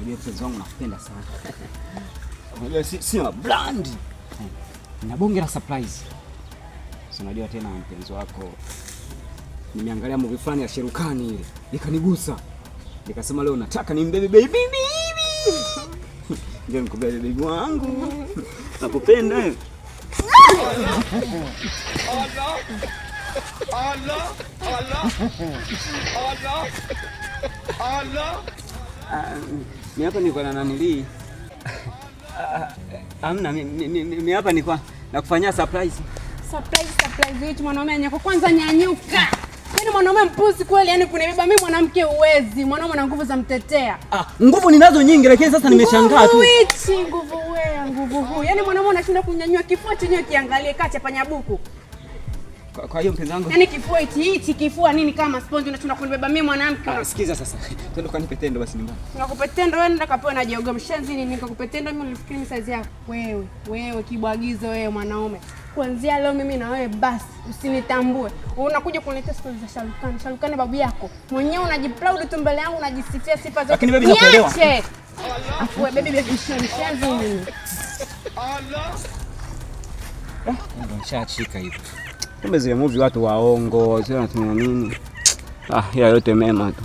unajua mpenzi wangu nakupenda sana. Unajua sina brand. Na bonge la surprise. Si unajua tena mpenzi wako. Nimeangalia movie fulani ya Sherukani ile. Ikanigusa. Nikasema leo nataka nimbebe baby. Ndio nikubebe baby wangu. Nakupenda wewe. Allah. Mimi hapa niko na nanili. Amna mimi hapa niko nakufanyia surprise. Surprise hicho mwanaume anyako kwanza nyanyuka. Yaani mwanaume mpuzi kweli, yani kunibeba mimi mwanamke uwezi. Mwanaume ana nguvu za mtetea. Nguvu ninazo nyingi lakini sasa nimeshangaa tu. Nguvu huu. Yaani mwanaume anashinda kunyanyua kifua chenyewe kiangalie kacha panyabuku. Kwa hiyo mpenzi wangu. Yaani kifua hichi kifua nini kama sponge unashinda kunibeba mimi mwanamke. Sikiza sasa. Twende ukanipe tendo basi nyumbani. Nakupe tendo wewe, nenda kapewa na joga mshenzi nini nikakupe tendo mimi nilifikiri ni size yako. Wewe kibwagizo wewe mwanaume. Kuanzia leo mimi na wewe basi usinitambue. Unakuja kuniletea stories za Sharukani. Sharukani babu yako. Mwenyewe unajiproud tu mbele yangu, unajisifia sifa zote. Lakini baby nakuelewa. Afu baby mshenzi nini? Ndio nishachika hivi. Kumbe zile movie watu waongo, sio natumia nini? Ya yote mema tu.